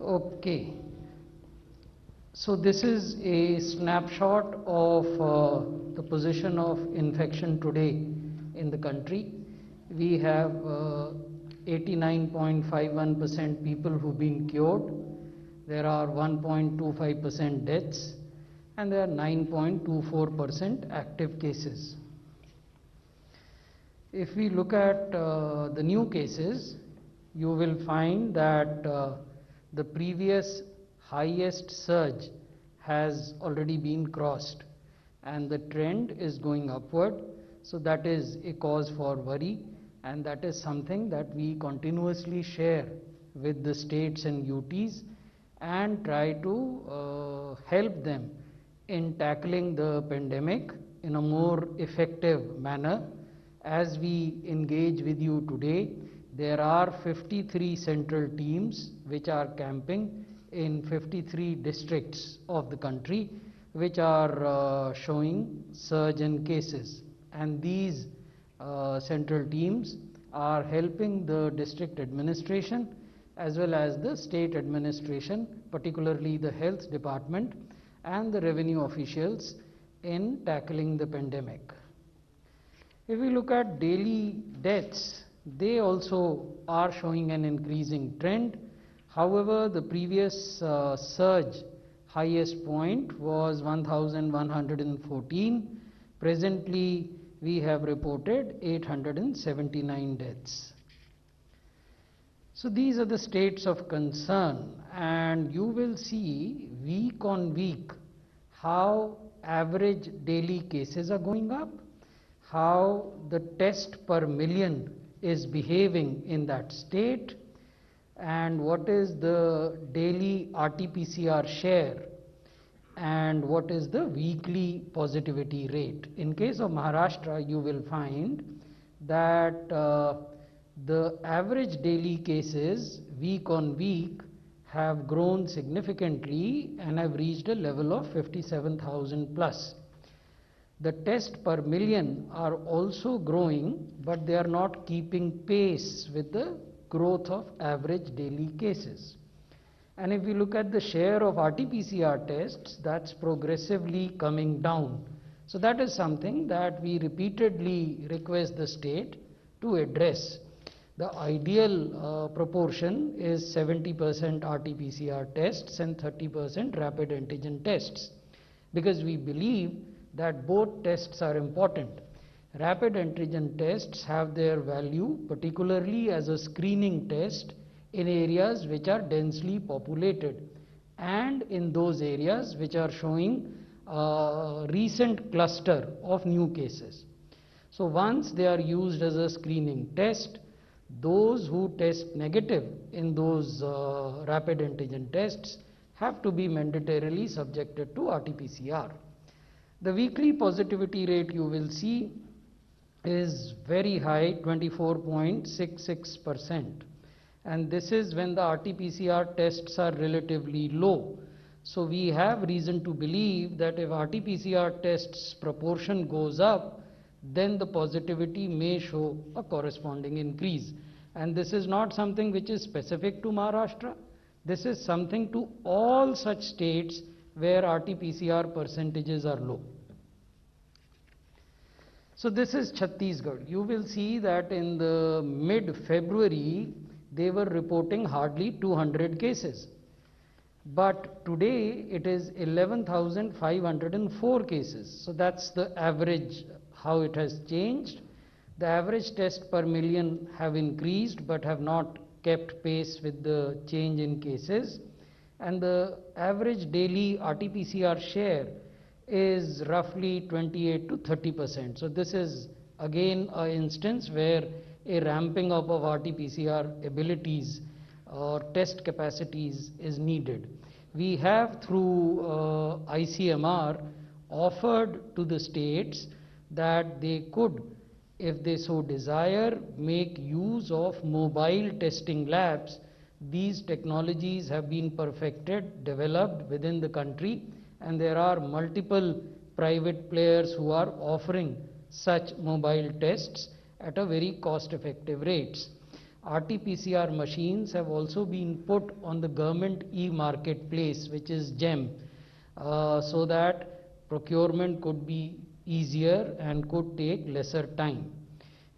Okay, so this is a snapshot of the position of infection today in the country. We have 89.51% people who've been cured. There are 1.25% deaths, and there are 9.24% active cases. If we look at the new cases, you will find that the previous highest surge has already been crossed and the trend is going upward. So that is a cause for worry, and that is something that we continuously share with the states and UTs and try to help them in tackling the pandemic in a more effective manner. As we engage with you today, there are 53 central teams which are camping in 53 districts of the country, which are showing surge in cases, and these central teams are helping the district administration as well as the state administration, particularly the health department and the revenue officials, in tackling the pandemic. If we look at daily deaths, they also are showing an increasing trend. However, the previous surge highest point was 1114. Presently, we have reported 879 deaths. So these are the states of concern, and you will see week on week how average daily cases are going up, how the test per million is behaving in that state, and what is the daily RT-PCR share, and what is the weekly positivity rate. In case of Maharashtra, you will find that the average daily cases week on week have grown significantly and have reached a level of 57,000 plus. The test per million are also growing, but they are not keeping pace with the growth of average daily cases. And if we look at the share of RT-PCR tests, that's progressively coming down. So that is something that we repeatedly request the state to address. The ideal proportion is 70% RT-PCR tests and 30% rapid antigen tests, because we believe that both tests are important. Rapid antigen tests have their value, particularly as a screening test in areas which are densely populated and in those areas which are showing a recent cluster of new cases. So once they are used as a screening test, those who test negative in those rapid antigen tests have to be mandatorily subjected to RT-PCR. The weekly positivity rate, you will see, is very high, 24.66%, and this is when the RT-PCR tests are relatively low. So we have reason to believe that if RT-PCR tests proportion goes up, then the positivity may show a corresponding increase. And this is not something which is specific to Maharashtra. This is something to all such states where RT-PCR percentages are low. So this is Chhattisgarh. You will see that in the mid-February, they were reporting hardly 200 cases. But today, it is 11,504 cases. So that's the average, how it has changed. The average test per million have increased, but have not kept pace with the change in cases. And the average daily RT-PCR share is roughly 28 to 30%. So this is again an instance where a ramping up of RT-PCR abilities or test capacities is needed. We have through ICMR offered to the states that they could, if they so desire, make use of mobile testing labs. These technologies have been perfected, developed within the country, and there are multiple private players who are offering such mobile tests at a very cost-effective rates. RT-PCR machines have also been put on the government e-marketplace, which is GEM, so that procurement could be easier and could take lesser time.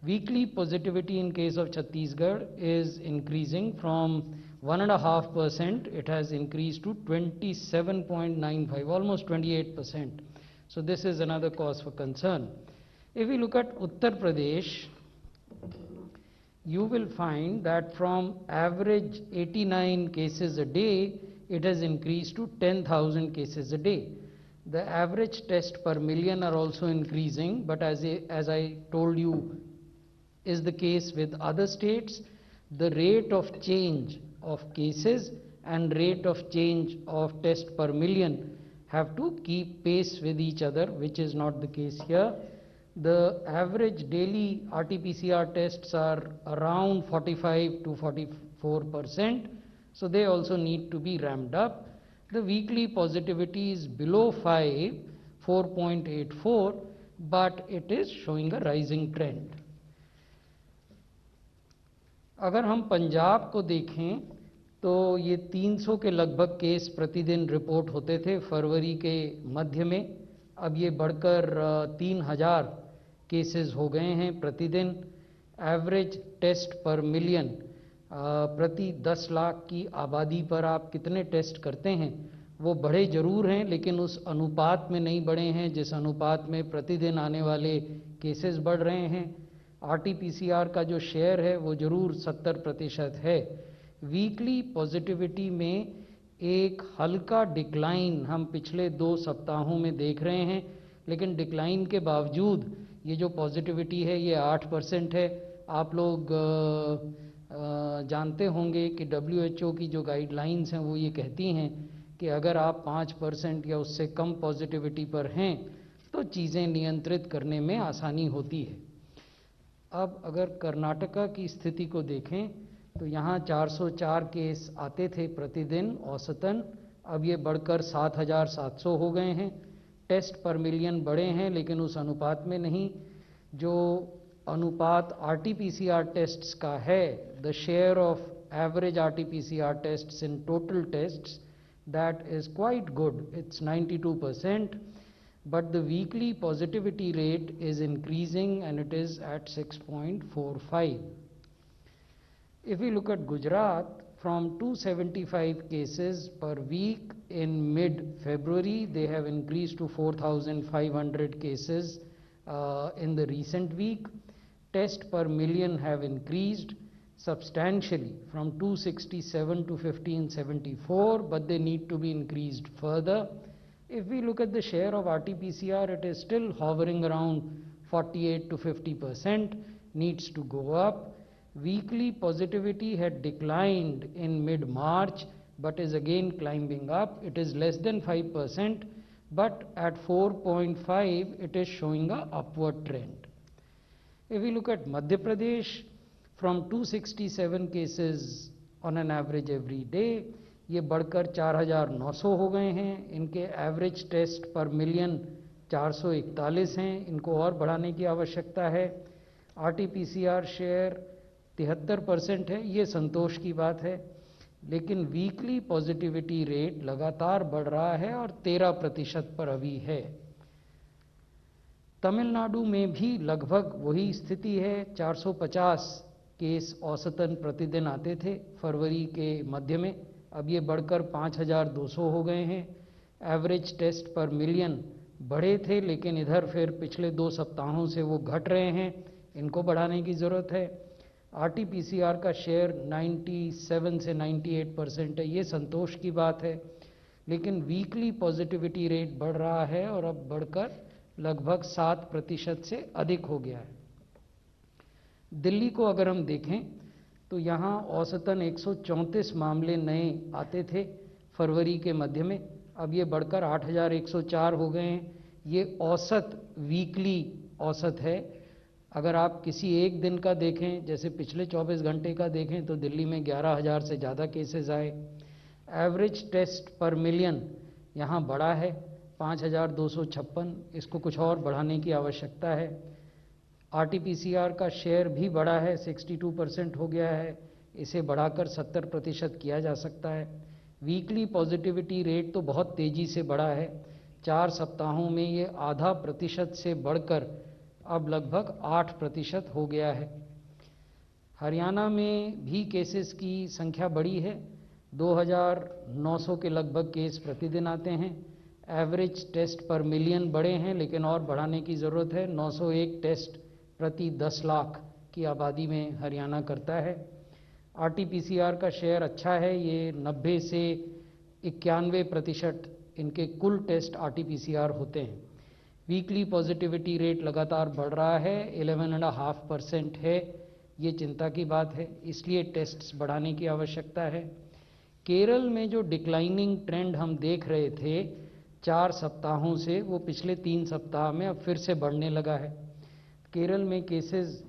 Weekly positivity in case of Chhattisgarh is increasing from 1.5%, it has increased to 27.95, almost 28%. So this is another cause for concern. If we look at Uttar Pradesh, you will find that from average 89 cases a day, it has increased to 10,000 cases a day. The average test per million are also increasing, but as I told you is the case with other states, the rate of change of cases and rate of change of test per million have to keep pace with each other, which is not the case here. The average daily RT-PCR tests are around 45 to 44%, so they also need to be ramped up. The weekly positivity is below 5, 4.84, but it is showing a rising trend. अगर हम पंजाब को देखें तो ये 300 के लगभग case प्रतिदिन report होते थे फरवरी के मध्य में, अब ये बढ़कर 3000 केसेस हो गए हैं प्रतिदिन. एवरेज टेस्ट पर मिलियन, प्रति 10 लाख की आबादी पर आप कितने टेस्ट करते हैं, वो बढ़े जरूर हैं लेकिन उस अनुपात में नहीं बढ़े हैं जिस अनुपात में प्रतिदिन आने वाले केसेस बढ़ रहे हैं. RT-PCR का जो शेयर है वो जरूर 70% है. वीकली पॉजिटिविटी में एक हल्का डिक्लाइन हम पिछले 2 सप्ताहों में देख रहे हैं, लेकिन डिक्लाइन के बावजूद ये जो पॉजिटिविटी है ये 8% है. आप लोग जानते होंगे कि WHO की जो गाइडलाइंस हैं वो ये कहती हैं कि अगर आप 5% या उससे कम पॉजिटिविटी पर हैं तो चीज़ें नियंत्रित करने में आसानी होती है. अब अगर कर्नाटका की स्थिति को देखें तो यहाँ 404 केस आते थे प्रतिदिन औसतन, अब ये बढ़कर 7700 हो गए हैं. टेस्ट पर मिलियन बढ़े हैं लेकिन उस अनुपात में नहीं. जो अनुपात RT-PCR टेस्ट्स का है, the share of average RT-PCR tests in total tests, that is quite good, it's 92%. But the weekly positivity rate is increasing and it is at 6.45. If we look at Gujarat, from 275 cases per week in mid-February, they have increased to 4,500 cases in the recent week. Test per million have increased substantially from 267 to 1574, but they need to be increased further. If we look at the share of RT-PCR, it is still hovering around 48 to 50%, needs to go up. Weekly positivity had declined in mid-March, but is again climbing up. It is less than 5%, but at 4.5, it is showing a upward trend. If we look at Madhya Pradesh, from 267 cases on an average every day, ये बढ़कर 4900 हो गए हैं. इनके average test per million 441 हैं, इनको और बढ़ाने की आवश्यकता है. RT-PCR शेयर 73% है, ये संतोष की बात है, लेकिन वीकली पॉजिटिविटी रेट लगातार बढ़ रहा है और 13% पर अभी है. तमिलनाडु में भी लगभग वही स्थिति है. 450 केस औसतन प्रतिदिन आते थे फरवरी के मध्य में, अब ये बढ़कर 5200 हो गए हैं. एवरेज टेस्ट पर मिलियन बढ़े थे लेकिन इधर फिर पिछले 2 सप्ताहों से वो घट रहे हैं, इनको बढ़ाने की ज़रूरत है. RT-PCR का शेयर 97 से 98% है, ये संतोष की बात है, लेकिन वीकली पॉजिटिविटी रेट बढ़ रहा है और अब बढ़कर लगभग 7% से अधिक हो गया है. दिल्ली को अगर हम देखें तो यहाँ औसतन 134 मामले नए आते थे फरवरी के मध्य में, अब ये बढ़कर 8104 हो गए हैं. ये औसत वीकली औसत है. अगर आप किसी एक दिन का देखें, जैसे पिछले 24 घंटे का देखें, तो दिल्ली में 11,000 से ज़्यादा केसेस आए. एवरेज टेस्ट पर मिलियन यहाँ बढ़ा है 5256, इसको कुछ और बढ़ाने की आवश्यकता है. RT-PCR का शेयर भी बढ़ा है, 62% हो गया है. इसे बढ़ाकर 70% किया जा सकता है। वीकली पॉजिटिविटी रेट तो बहुत तेज़ी से बढ़ा है, 4 सप्ताहों में ये आधा प्रतिशत से बढ़कर अब लगभग 8% हो गया है। हरियाणा में भी केसेस की संख्या बढ़ी है, 2900 के लगभग केस प्रतिदिन आते हैं। एवरेज टेस्ट पर मिलियन बढ़े हैं, लेकिन और बढ़ाने की ज़रूरत है। 901 टेस्ट प्रति 10 लाख की आबादी में हरियाणा करता है। RT-PCR का शेयर अच्छा है, ये 90 से 91% इनके कुल टेस्ट RT-PCR होते हैं। वीकली पॉजिटिविटी रेट लगातार बढ़ रहा है, 11.5% है, ये चिंता की बात है, इसलिए टेस्ट्स बढ़ाने की आवश्यकता है। केरल में जो डिक्लाइनिंग ट्रेंड हम देख रहे थे 4 सप्ताहों से, वो पिछले 3 सप्ताह में अब फिर से बढ़ने लगा है। केरल में केसेस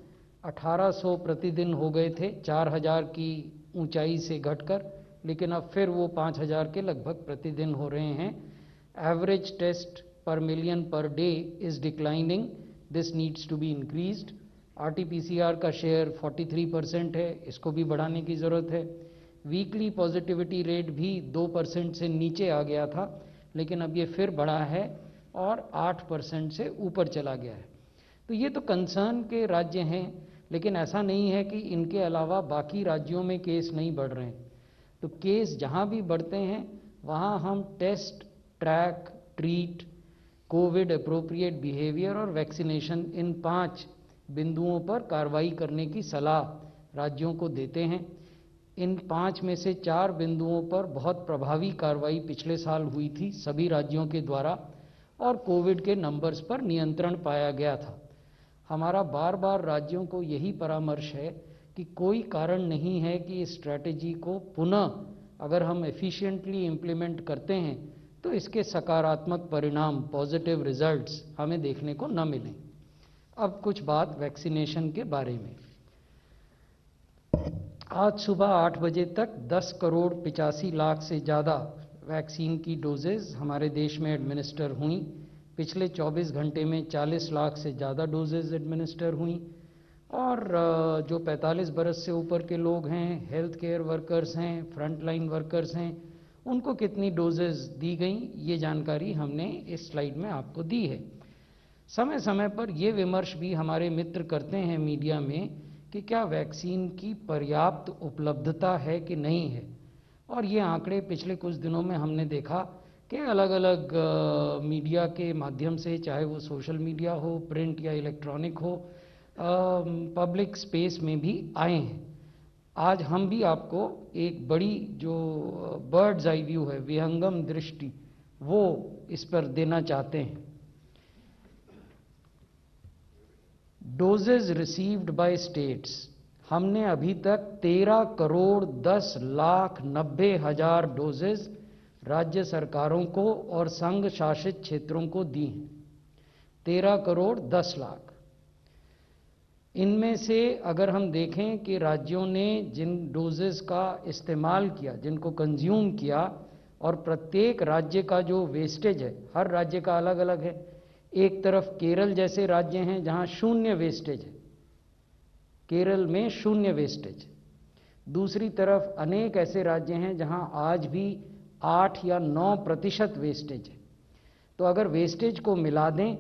1800 प्रतिदिन हो गए थे 4000 की ऊंचाई से घटकर, लेकिन अब फिर वो 5000 के लगभग प्रतिदिन हो रहे हैं। Average test per million per day is declining, this needs to be increased. RT-PCR का शेयर 43% है, इसको भी बढ़ाने की ज़रूरत है। वीकली पॉजिटिविटी रेट भी 2% से नीचे आ गया था, लेकिन अब ये फिर बढ़ा है और 8% से ऊपर चला गया है। तो ये तो कंसर्न के राज्य हैं, लेकिन ऐसा नहीं है कि इनके अलावा बाकी राज्यों में केस नहीं बढ़ रहे हैं। तो केस जहाँ भी बढ़ते हैं वहाँ हम test, track, treat, covid appropriate behaviour और वैक्सीनेशन, इन 5 बिंदुओं पर कार्रवाई करने की सलाह राज्यों को देते हैं। इन 5 में से 4 बिंदुओं पर बहुत प्रभावी कार्रवाई पिछले साल हुई थी सभी राज्यों के द्वारा, और कोविड के नंबर्स पर नियंत्रण पाया गया था। हमारा बार बार राज्यों को यही परामर्श है कि कोई कारण नहीं है कि इस स्ट्रैटेजी को पुनः अगर हम एफिशिएंटली इम्प्लीमेंट करते हैं तो इसके सकारात्मक परिणाम, पॉजिटिव रिजल्ट्स हमें देखने को न मिलें। अब कुछ बात वैक्सीनेशन के बारे में। आज सुबह 8 बजे तक 10 करोड़ 85 लाख से ज़्यादा वैक्सीन की डोजेज़ हमारे देश में एडमिनिस्टर हुई। पिछले 24 घंटे में 40 लाख से ज़्यादा डोजेज़ एडमिनिस्टर हुई। और जो 45 बरस से ऊपर के लोग हैं, हेल्थ केयर वर्कर्स हैं, फ्रंट लाइन वर्कर्स हैं, उनको कितनी डोजेज़ दी गई, ये जानकारी हमने इस स्लाइड में आपको दी है। समय समय पर ये विमर्श भी हमारे मित्र करते हैं मीडिया में कि क्या वैक्सीन की पर्याप्त उपलब्धता है कि नहीं है, और ये आंकड़े पिछले कुछ दिनों में हमने देखा कि अलग अलग मीडिया के माध्यम से, चाहे वो सोशल मीडिया हो, प्रिंट या इलेक्ट्रॉनिक हो, पब्लिक स्पेस में भी आए हैं। आज हम भी आपको एक बड़ी जो बर्ड्स आई व्यू है, विहंगम दृष्टि, वो इस पर देना चाहते हैं। डोजेज रिसीव्ड बाय स्टेट्स, हमने अभी तक 13 करोड़ 10 लाख 90 हजार डोजेज राज्य सरकारों को और संघ शासित क्षेत्रों को दी हैं। 13 करोड़ 10 लाख। इनमें से अगर हम देखें कि राज्यों ने जिन डोजेस का इस्तेमाल किया, जिनको कंज्यूम किया, और प्रत्येक राज्य का जो वेस्टेज है, हर राज्य का अलग अलग है। एक तरफ केरल जैसे राज्य हैं जहां 0 वेस्टेज है, केरल में 0 वेस्टेज। दूसरी तरफ अनेक ऐसे राज्य हैं जहां आज भी 8 या 9% वेस्टेज है। तो अगर वेस्टेज को मिला दें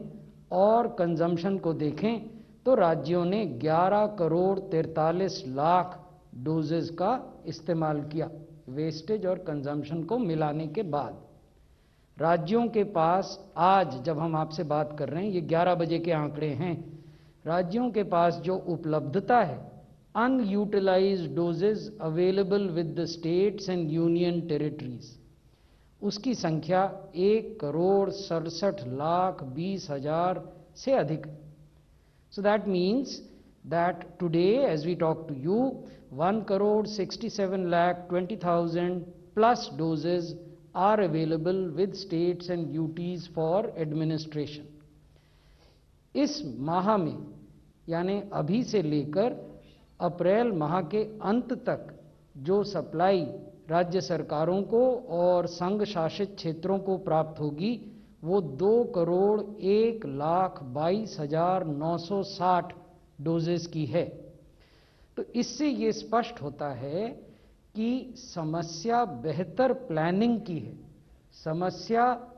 और कंजम्पशन को देखें तो राज्यों ने 11 करोड़ 43 लाख डोजेज का इस्तेमाल किया, वेस्टेज और कंजम्पशन को मिलाने के बाद। राज्यों के पास आज जब हम आपसे बात कर रहे हैं, ये 11 बजे के आंकड़े हैं, राज्यों के पास जो उपलब्धता है, unutilised doses available with the states and union territories, उसकी संख्या 1 करोड़ 67 लाख 20 हजार से अधिक है। So that means that today as we talk to you, 1 crore 67 lakh 20,000 plus doses are available with states and UTs for administration. इस माह में, यानी अभी से लेकर अप्रैल माह के अंत तक जो सप्लाई राज्य सरकारों को और संघ शासित क्षेत्रों को प्राप्त होगी, वो 2 करोड़ 1 लाख 22 हजार 960 डोजेस की है। तो इससे ये स्पष्ट होता है कि समस्या बेहतर प्लानिंग की है, समस्या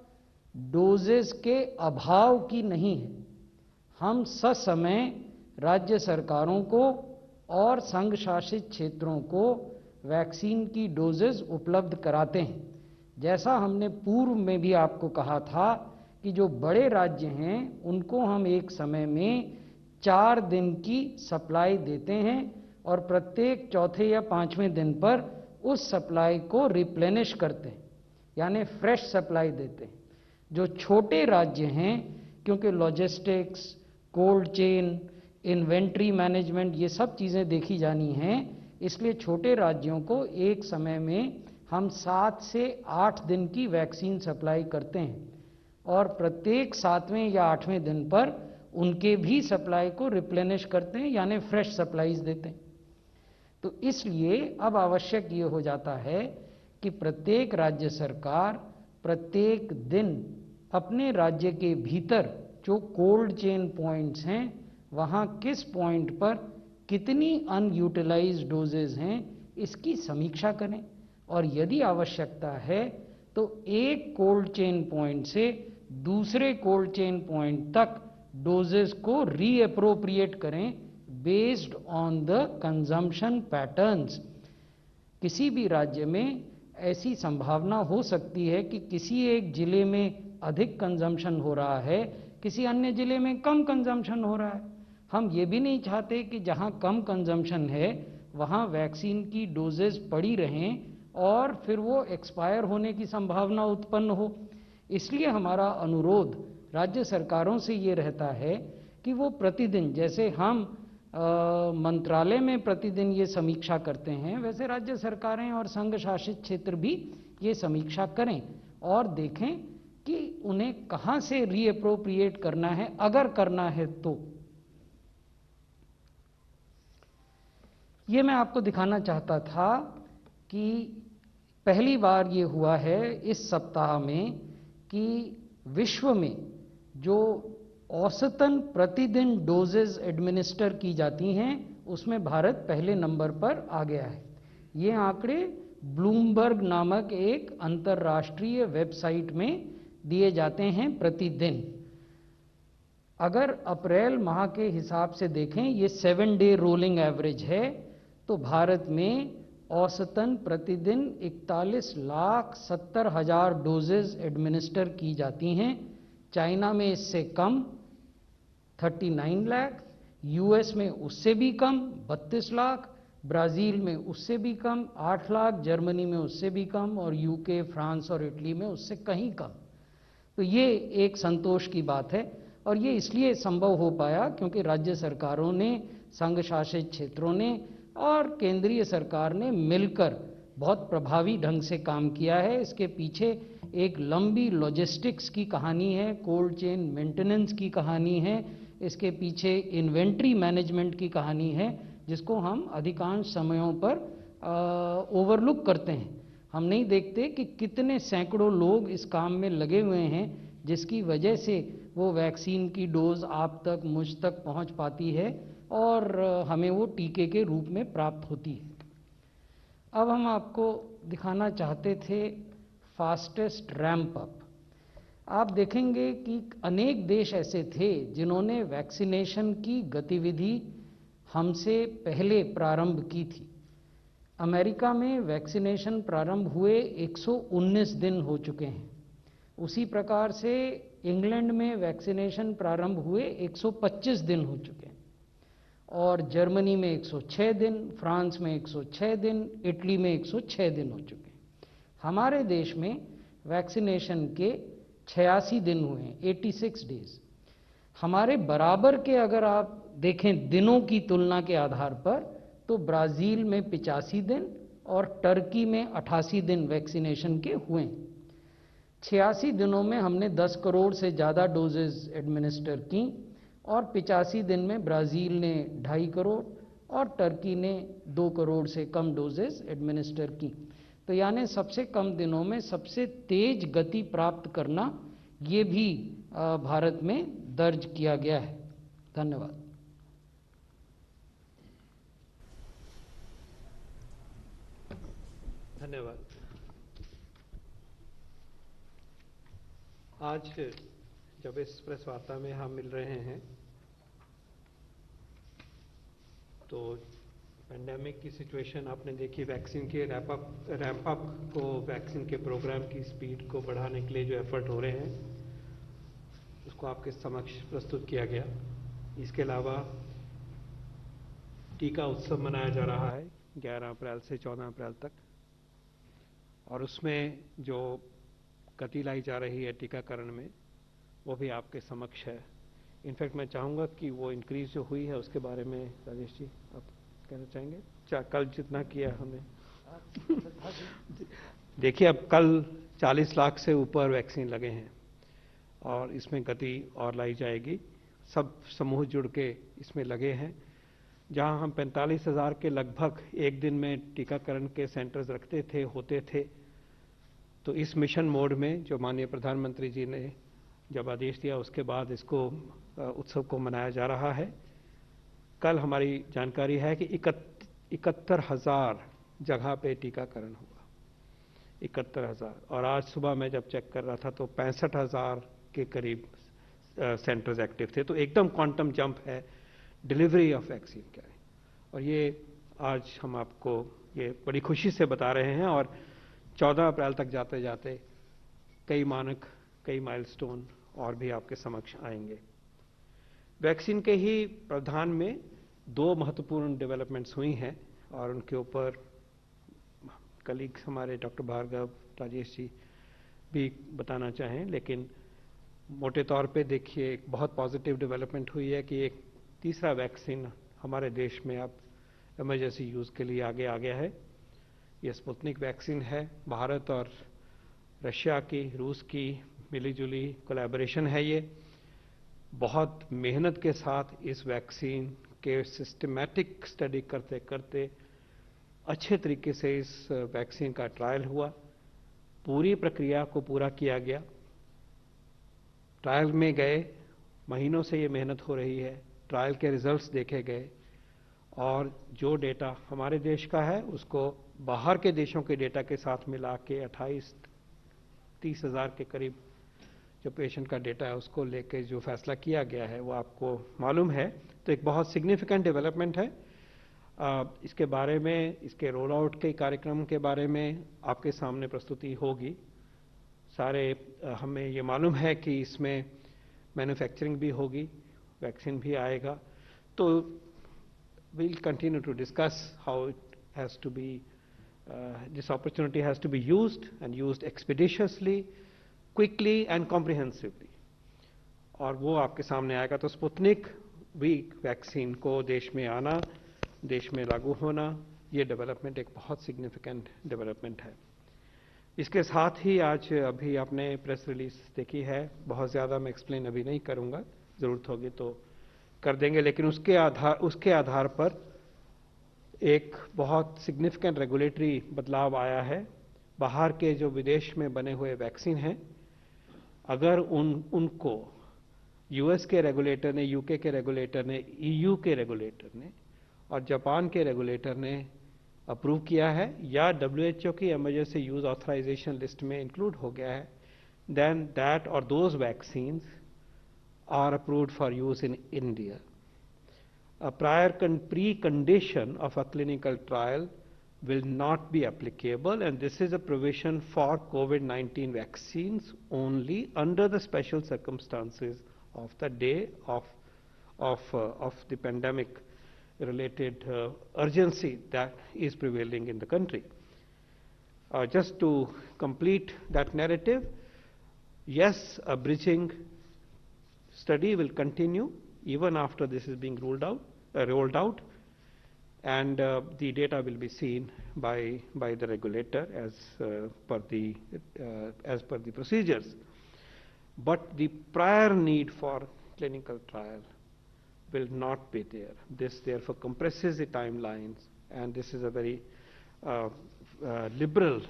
डोजेस के अभाव की नहीं है। हम ससमय राज्य सरकारों को और संघ शासित क्षेत्रों को वैक्सीन की डोजेस उपलब्ध कराते हैं। जैसा हमने पूर्व में भी आपको कहा था कि जो बड़े राज्य हैं उनको हम एक समय में 4 दिन की सप्लाई देते हैं और प्रत्येक चौथे या 5वें दिन पर उस सप्लाई को रिप्लेनिश करते हैं, यानी फ्रेश सप्लाई देते हैं। जो छोटे राज्य हैं, क्योंकि logistics, cold chain, inventory management, ये सब चीज़ें देखी जानी हैं, इसलिए छोटे राज्यों को एक समय में हम 7 से 8 दिन की वैक्सीन सप्लाई करते हैं और प्रत्येक 7वें या 8वें दिन पर उनके भी सप्लाई को रिप्लेनिश करते हैं, यानी फ्रेश सप्लाईज देते हैं। तो इसलिए अब आवश्यक ये हो जाता है कि प्रत्येक राज्य सरकार प्रत्येक दिन अपने राज्य के भीतर जो कोल्ड चेन पॉइंट्स हैं वहाँ किस पॉइंट पर कितनी अनयूटिलाइज्ड डोजेज हैं इसकी समीक्षा करें, और यदि आवश्यकता है तो एक कोल्ड चेन पॉइंट से दूसरे कोल्ड चेन पॉइंट तक डोजेस को रीअप्रोप्रिएट करें based on the consumption patterns. किसी भी राज्य में ऐसी संभावना हो सकती है कि किसी एक जिले में अधिक कंजम्पशन हो रहा है, किसी अन्य जिले में कम कंजम्पशन हो रहा है। हम ये भी नहीं चाहते कि जहाँ कम कंजम्पशन है वहाँ वैक्सीन की डोजेज पड़ी रहें और फिर वो एक्सपायर होने की संभावना उत्पन्न हो। इसलिए हमारा अनुरोध राज्य सरकारों से ये रहता है कि वो प्रतिदिन, जैसे हम मंत्रालय में प्रतिदिन ये समीक्षा करते हैं, वैसे राज्य सरकारें और संघ शासित क्षेत्र भी ये समीक्षा करें और देखें कि उन्हें कहाँ से रीअप्रोप्रिएट करना है, अगर करना है तो। ये मैं आपको दिखाना चाहता था कि पहली बार ये हुआ है इस सप्ताह में कि विश्व में जो औसतन प्रतिदिन डोजेज एडमिनिस्टर की जाती हैं उसमें भारत पहले नंबर पर आ गया है। ये आंकड़े ब्लूमबर्ग नामक एक अंतर्राष्ट्रीय वेबसाइट में दिए जाते हैं प्रतिदिन। अगर अप्रैल माह के हिसाब से देखें, ये 7 डे रोलिंग एवरेज है, तो भारत में औसतन प्रतिदिन 41,70,000 डोजेज एडमिनिस्टर की जाती हैं। चाइना में इससे कम 39 लाख, यूएस में उससे भी कम 32 लाख, ब्राज़ील में उससे भी कम 8 लाख, जर्मनी में उससे भी कम और यूके, फ्रांस और इटली में उससे कहीं कम। तो ये एक संतोष की बात है और ये इसलिए संभव हो पाया क्योंकि राज्य सरकारों ने, संघ शासित क्षेत्रों ने और केंद्रीय सरकार ने मिलकर बहुत प्रभावी ढंग से काम किया है। इसके पीछे एक लंबी लॉजिस्टिक्स की कहानी है, कोल्ड चेन मेंटेनेंस की कहानी है, इसके पीछे इन्वेंट्री मैनेजमेंट की कहानी है, जिसको हम अधिकांश समयों पर ओवरलुक करते हैं। हम नहीं देखते कि कितने सैकड़ों लोग इस काम में लगे हुए हैं, जिसकी वजह से वो वैक्सीन की डोज आप तक, मुझ तक पहुंच पाती है और हमें वो टीके के रूप में प्राप्त होती है। अब हम आपको दिखाना चाहते थे फास्टेस्ट रैंप अप। आप देखेंगे कि अनेक देश ऐसे थे जिन्होंने वैक्सीनेशन की गतिविधि हमसे पहले प्रारंभ की थी। अमेरिका में वैक्सीनेशन प्रारंभ हुए 119 दिन हो चुके हैं। उसी प्रकार से इंग्लैंड में वैक्सीनेशन प्रारंभ हुए 125 दिन हो चुके हैं और जर्मनी में 106 दिन, फ्रांस में 106 दिन, इटली में 106 दिन हो चुके हैं। हमारे देश में वैक्सीनेशन के 86 दिन हुए हैं, 86 डेज। हमारे बराबर के अगर आप देखें दिनों की तुलना के आधार पर, तो ब्राज़ील में 85 दिन और टर्की में 88 दिन वैक्सीनेशन के हुए हैं। 86 दिनों में हमने 10 करोड़ से ज़्यादा डोजेज एडमिनिस्टर की और 85 दिन में ब्राज़ील ने 2.5 करोड़ और टर्की ने 2 करोड़ से कम डोजेज एडमिनिस्टर की। तो यानी सबसे कम दिनों में सबसे तेज गति प्राप्त करना, ये भी भारत में दर्ज किया गया है। धन्यवाद। धन्यवाद। आज जब इस प्रेस वार्ता में हम मिल रहे हैं तो पेंडेमिक की सिचुएशन आपने देखी, वैक्सीन के रैंप अप को, वैक्सीन के प्रोग्राम की स्पीड को बढ़ाने के लिए जो एफर्ट हो रहे हैं उसको आपके समक्ष प्रस्तुत किया गया। इसके अलावा टीका उत्सव मनाया जा रहा है 11 अप्रैल से 14 अप्रैल तक, और उसमें जो गति लाई जा रही है टीकाकरण में वो भी आपके समक्ष है। इनफैक्ट मैं चाहूँगा कि वो इंक्रीज जो हुई है उसके बारे में राजेश जी आप कहना चाहेंगे? कल जितना किया हमने देखिए, अब कल 40 लाख से ऊपर वैक्सीन लगे हैं और इसमें गति और लाई जाएगी। सब समूह जुड़ के इसमें लगे हैं। जहां हम 45,000 के लगभग एक दिन में टीकाकरण के सेंटर्स रखते थे, होते थे, तो इस मिशन मोड में जो माननीय प्रधानमंत्री जी ने जब आदेश दिया उसके बाद इसको उत्सव को मनाया जा रहा है। कल हमारी जानकारी है कि 71,000 जगह पे टीकाकरण हुआ, 71,000, और आज सुबह मैं जब चेक कर रहा था तो 65,000 के करीब सेंटर्स एक्टिव थे। तो एकदम क्वांटम जंप है डिलीवरी ऑफ वैक्सीन का, और ये आज हम आपको ये बड़ी खुशी से बता रहे हैं। और 14 अप्रैल तक जाते जाते कई मानक, कई माइलस्टोन और भी आपके समक्ष आएंगे। वैक्सीन के ही प्रावधान में 2 महत्वपूर्ण डेवलपमेंट्स हुई हैं और उनके ऊपर कलीग्स हमारे डॉक्टर भार्गव, राजेश जी भी बताना चाहें, लेकिन मोटे तौर पे देखिए एक बहुत पॉजिटिव डेवलपमेंट हुई है कि एक तीसरा वैक्सीन हमारे देश में अब इमरजेंसी यूज़ के लिए आगे आ गया है। ये स्पुतनिक वैक्सीन है, भारत और रशिया की, रूस की मिलीजुली कोलैबोरेशन है। ये बहुत मेहनत के साथ इस वैक्सीन के सिस्टमैटिक स्टडी करते करते अच्छे तरीके से इस वैक्सीन का ट्रायल हुआ, पूरी प्रक्रिया को पूरा किया गया। ट्रायल में गए, महीनों से ये मेहनत हो रही है, ट्रायल के रिजल्ट्स देखे गए, और जो डेटा हमारे देश का है उसको बाहर के देशों के डेटा के साथ मिला के 28-30 हज़ार के करीब जो पेशेंट का डेटा है उसको लेके जो फैसला किया गया है वो आपको मालूम है। तो एक बहुत सिग्निफिकेंट डेवलपमेंट है। इसके बारे में, इसके रोल आउट के कार्यक्रम के बारे में आपके सामने प्रस्तुति होगी। सारे हमें ये मालूम है कि इसमें मैन्युफैक्चरिंग भी होगी, वैक्सीन भी आएगा। तो we'll continue to discuss how it has to be, this opportunity has to be used and used expeditiously, quickly and comprehensively, और वो आपके सामने आएगा। तो स्पुतनिक भी वैक्सीन को देश में आना, देश में लागू होना, ये डेवलपमेंट एक बहुत सिग्निफिकेंट डेवलपमेंट है। इसके साथ ही आज अभी आपने प्रेस रिलीज देखी है, बहुत ज़्यादा मैं एक्सप्लेन अभी नहीं करूँगा, ज़रूरत होगी तो कर देंगे, लेकिन उसके आधार पर एक बहुत सिग्निफिकेंट रेगुलेटरी बदलाव आया है। बाहर के जो विदेश में बने हुए वैक्सीन हैं, अगर उनको यूएस के रेगुलेटर ने, यूके के रेगुलेटर ने, ईयू के रेगुलेटर ने और जापान के रेगुलेटर ने अप्रूव किया है या डब्ल्यूएचओ की इमरजेंसी यूज ऑथराइजेशन लिस्ट में इंक्लूड हो गया है, देन दैट और those vaccines are approved for use in India. A prior precondition of a clinical trial will not be applicable, and this is a provision for COVID-19 vaccines only under the special circumstances of the day of the pandemic related urgency that is prevailing in the country. Just to complete that narrative, yes, a bridging study will continue even after this is being rolled out, and the data will be seen by the regulator as per the procedures. But the prior need for clinical trial will not be there. This therefore compresses the timelines, and this is a very liberal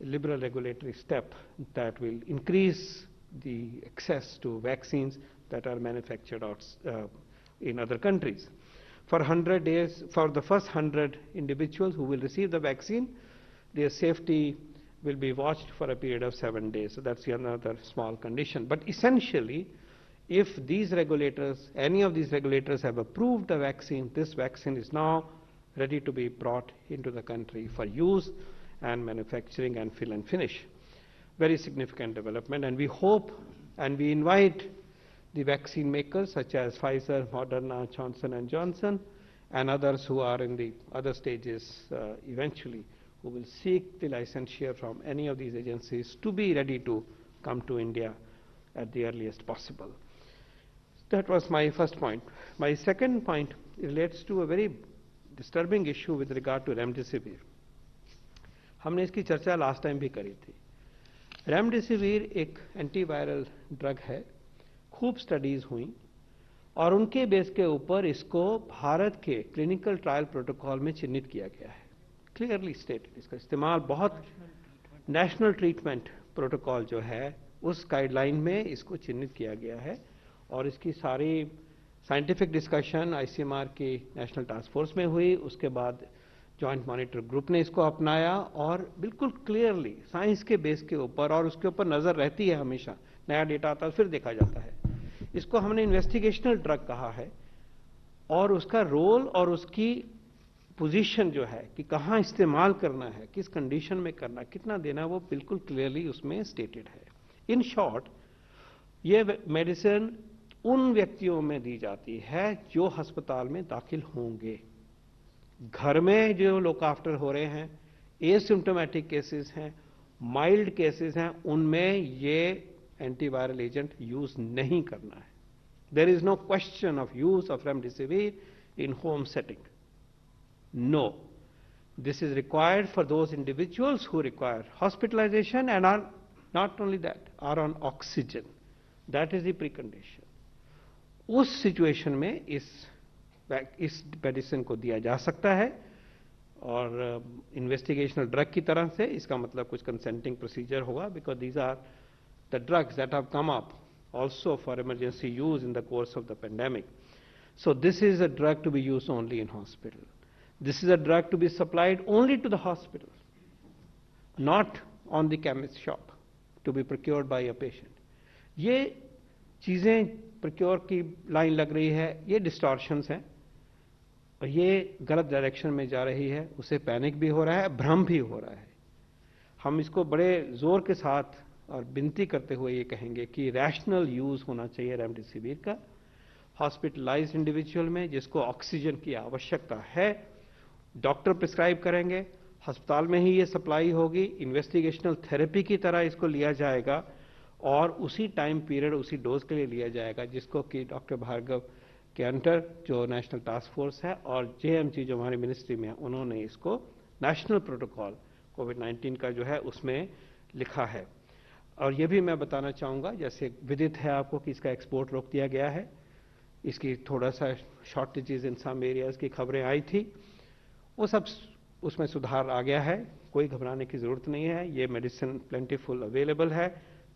regulatory step that will increase the access to vaccines that are manufactured in other countries. For 100 days, for the first 100 individuals who will receive the vaccine, their safety will be watched for a period of 7 days. So that's another small condition. But essentially, if these regulators, any of these regulators have approved the vaccine, this vaccine is now ready to be brought into the country for use and manufacturing and fill and finish. Very significant development, and we hope and we invite the vaccine makers such as Pfizer, Moderna, Johnson & Johnson, and others who are in the other stages eventually, who will seek the licensure from any of these agencies to be ready to come to India at the earliest possible. That was my first point. My second point relates to a very disturbing issue with regard to Remdesivir. हमने इसकी चर्चा last time भी करी थी. Remdesivir एक antiviral drug है, खूब studies हुई और उनके बेस के ऊपर इसको भारत के क्लिनिकल ट्रायल प्रोटोकॉल में चिन्हित किया गया है. क्लियरली स्टेटेड, इसका इस्तेमाल बहुत नेशनल ट्रीटमेंट प्रोटोकॉल जो है उस गाइडलाइन में इसको चिन्हित किया गया है और इसकी सारी साइंटिफिक डिस्कशन आईसीएमआर की नेशनल टास्क फोर्स में हुई. उसके बाद जॉइंट मॉनिटर ग्रुप ने इसको अपनाया और बिल्कुल क्लियरली साइंस के बेस के ऊपर, और उसके ऊपर नजर रहती है हमेशा, नया डेटा आता है फिर देखा जाता है. इसको हमने इन्वेस्टिगेशनल ड्रग कहा है और उसका रोल और उसकी पोजीशन जो है कि कहाँ इस्तेमाल करना है, किस कंडीशन में करना, कितना देना, वो बिल्कुल क्लियरली उसमें स्टेटेड है. इन शॉर्ट, ये मेडिसिन उन व्यक्तियों में दी जाती है जो अस्पताल में दाखिल होंगे. घर में जो लुक आफ्टर हो रहे हैं, एसिम्प्टोमेटिक केसेस हैं, माइल्ड केसेस हैं, उनमें ये एंटीवायरल एजेंट यूज नहीं करना है. There is no question of use of remdesivir in home setting. No, this is required for those individuals who require hospitalization and are not only that, are on oxygen. That is the precondition. उस situation में इस medicine को दिया जा सकता है और investigational drug की तरह से. इसका मतलब कुछ कंसेंटिंग प्रोसीजर होगा, because these are the drugs that have come up also for emergency use in the course of the pandemic. So this is a drug to be used only in hospital. This is a drug to be supplied only to the hospital, not on the chemist shop, to be procured by a patient. ये चीजें procure की line लग रही है, ये distortions हैं और ये गलत डायरेक्शन में जा रही है. उसे पैनिक भी हो रहा है, भ्रम भी हो रहा है. हम इसको बड़े जोर के साथ और विनती करते हुए ये कहेंगे कि रैशनल यूज होना चाहिए रेमडेसिविर का. हॉस्पिटलाइज्ड इंडिविजुअल में जिसको ऑक्सीजन की आवश्यकता है, डॉक्टर प्रिस्क्राइब करेंगे, अस्पताल में ही ये सप्लाई होगी, इन्वेस्टिगेशनल थेरेपी की तरह इसको लिया जाएगा और उसी टाइम पीरियड उसी डोज के लिए लिया जाएगा जिसको कि डॉक्टर भार्गव के अंडर जो नेशनल टास्क फोर्स है और जेएमजी जो हमारी मिनिस्ट्री में है, उन्होंने इसको नेशनल प्रोटोकॉल कोविड-19 का जो है उसमें लिखा है. और ये भी मैं बताना चाहूँगा, जैसे विदित है आपको कि इसका एक्सपोर्ट रोक दिया गया है, इसकी थोड़ा सा शॉर्टेजेस इन सम एरियाज की खबरें आई थी, वो सब उसमें सुधार आ गया है. कोई घबराने की ज़रूरत नहीं है. ये मेडिसिन प्लेंटीफुल अवेलेबल है,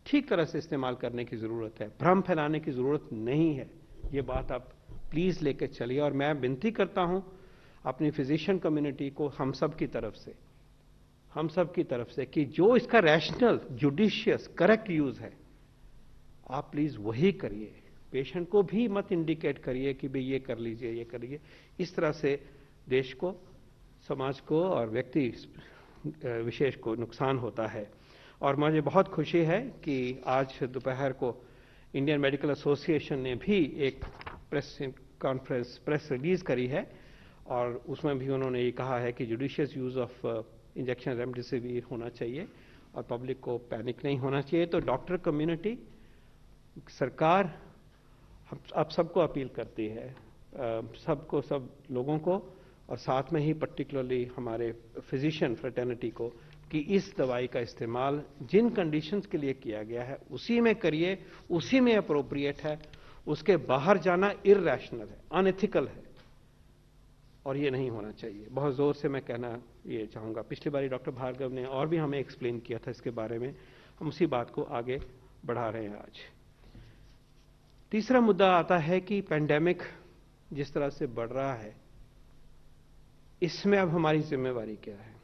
ठीक तरह से इस्तेमाल करने की ज़रूरत है, भ्रम फैलाने की ज़रूरत नहीं है. ये बात आप प्लीज़ लेकर चलिए. और मैं विनती करता हूँ अपनी फिजिशियन कम्युनिटी को, हम सब की तरफ से कि जो इसका रैशनल, जुडिशियस, करेक्ट यूज है, आप प्लीज वही करिए. पेशेंट को भी मत इंडिकेट करिए कि भाई ये कर लीजिए, ये करिए. इस तरह से देश को, समाज को और व्यक्ति विशेष को नुकसान होता है. और मुझे बहुत खुशी है कि आज दोपहर को इंडियन मेडिकल एसोसिएशन ने भी एक प्रेस रिलीज करी है और उसमें भी उन्होंने ये कहा है कि judicious use of injection remdesivir होना चाहिए और पब्लिक को पैनिक नहीं होना चाहिए. तो डॉक्टर कम्युनिटी, सरकार अब सबको अपील करती है, सब लोगों को और साथ में ही पर्टिकुलरली हमारे फिजिशियन फ्रेटर्निटी को, कि इस दवाई का इस्तेमाल जिन कंडीशंस के लिए किया गया है उसी में करिए, उसी में अप्रोप्रिएट है. उसके बाहर जाना इररैशनल है, अनएथिकल है और ये नहीं होना चाहिए. बहुत जोर से मैं कहना ये चाहूँगा. पिछली बारी डॉक्टर भार्गव ने और भी हमें एक्सप्लेन किया था इसके बारे में, हम उसी बात को आगे बढ़ा रहे हैं आज. तीसरा मुद्दा आता है कि पेंडेमिक जिस तरह से बढ़ रहा है, इसमें अब हमारी जिम्मेवारी क्या है.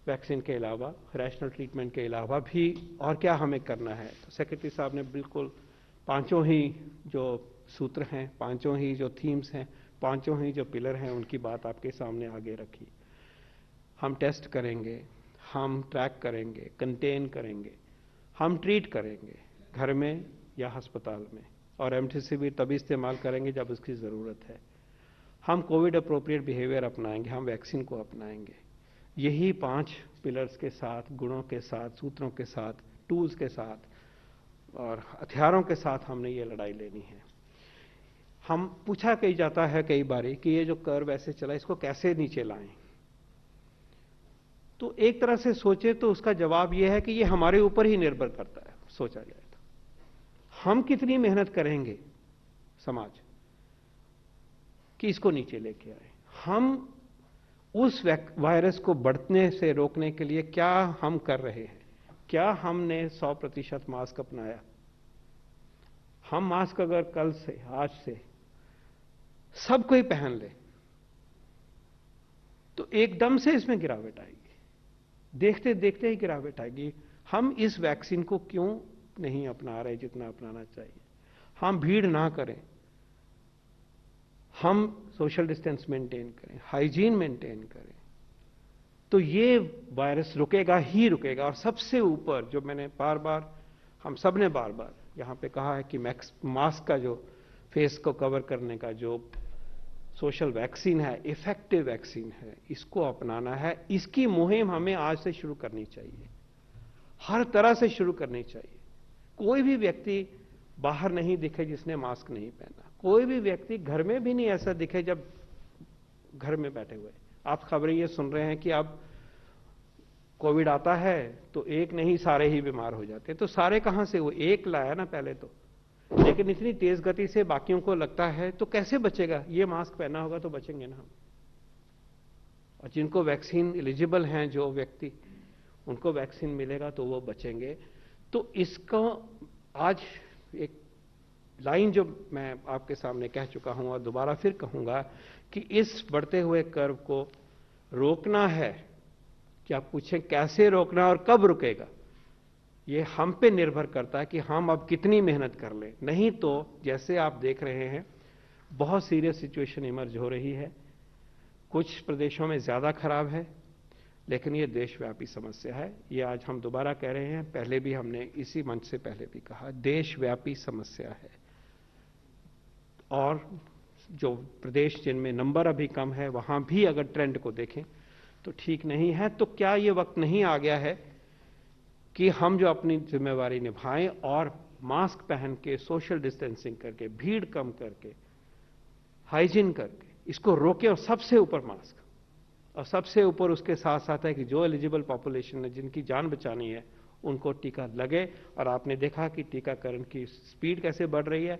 वैक्सीन के अलावा, रैशनल ट्रीटमेंट के अलावा भी और क्या हमें करना है। तो सेक्रेटरी साहब ने बिल्कुल पांचों ही जो सूत्र हैं, पांचों ही जो थीम्स हैं, पांचों ही जो पिलर हैं, उनकी बात आपके सामने आगे रखी। हम टेस्ट करेंगे, हम ट्रैक करेंगे, कंटेन करेंगे, हम ट्रीट करेंगे घर में या अस्पताल में, और रेमडेसिविर तभी इस्तेमाल करेंगे जब उसकी ज़रूरत है। हम कोविड अप्रोप्रिएट बिहेवियर अपनाएंगे, हम वैक्सीन को अपनाएंगे। यही 5 पिलर्स के साथ, गुणों के साथ, सूत्रों के साथ, टूल्स के साथ और हथियारों के साथ हमने ये लड़ाई लेनी है। हम पूछा कही जाता है कई बारी कि ये जो कर्व ऐसे चला, इसको कैसे नीचे लाएं। तो एक तरह से सोचे तो उसका जवाब यह है कि ये हमारे ऊपर ही निर्भर करता है, सोचा जाए तो। हम कितनी मेहनत करेंगे समाज कि इसको नीचे लेके आए। हम उस वायरस को बढ़ने से रोकने के लिए क्या हम कर रहे हैं? क्या हमने 100% मास्क अपनाया? हम मास्क अगर कल से, आज से सब कोई पहन ले तो एकदम से इसमें गिरावट आएगी, देखते देखते ही गिरावट आएगी। हम इस वैक्सीन को क्यों नहीं अपना रहे जितना अपनाना चाहिए? हम भीड़ ना करें, हम सोशल डिस्टेंस मेंटेन करें, हाइजीन मेंटेन करें, तो ये वायरस रुकेगा ही रुकेगा। और सबसे ऊपर जो मैंने बार बार, हम सब ने बार बार यहां पे कहा है कि मास्क का जो फेस को कवर करने का जो सोशल वैक्सीन है, इफेक्टिव वैक्सीन है, इसको अपनाना है। इसकी मुहिम हमें आज से शुरू करनी चाहिए, हर तरह से शुरू करनी चाहिए। कोई भी व्यक्ति बाहर नहीं दिखे जिसने मास्क नहीं पहना, कोई भी व्यक्ति घर में भी नहीं ऐसा दिखे जब घर में बैठे हुए। आप खबरें ये सुन रहे हैं कि अब कोविड आता है तो एक नहीं सारे ही बीमार हो जाते हैं। तो सारे कहां से? वो एक लाया ना पहले तो, लेकिन इतनी तेज गति से बाकियों को लगता है तो कैसे बचेगा? ये मास्क पहना होगा तो बचेंगे ना हम। और जिनको वैक्सीन एलिजिबल हैं, जो व्यक्ति, उनको वैक्सीन मिलेगा तो वो बचेंगे। तो इसको आज एक लाइन जो मैं आपके सामने कह चुका हूं और दोबारा फिर कहूंगा कि इस बढ़ते हुए कर्व को रोकना है। कि आप पूछें कैसे रोकना और कब रुकेगा, ये हम पे निर्भर करता है कि हम अब कितनी मेहनत कर लें। नहीं तो जैसे आप देख रहे हैं बहुत सीरियस सिचुएशन इमर्ज हो रही है, कुछ प्रदेशों में ज्यादा खराब है, लेकिन ये देशव्यापी समस्या है। ये आज हम दोबारा कह रहे हैं, पहले भी हमने इसी मंच से पहले भी कहा, देशव्यापी समस्या है। और जो प्रदेश जिनमें नंबर अभी कम है, वहां भी अगर ट्रेंड को देखें तो ठीक नहीं है। तो क्या ये वक्त नहीं आ गया है कि हम जो अपनी जिम्मेवारी निभाएं और मास्क पहन के, सोशल डिस्टेंसिंग करके, भीड़ कम करके, हाइजीन करके इसको रोकें। और सबसे ऊपर मास्क, और सबसे ऊपर उसके साथ साथ है कि जो एलिजिबल पॉपुलेशन है, जिनकी जान बचानी है, उनको टीका लगे। और आपने देखा कि टीकाकरण की स्पीड कैसे बढ़ रही है,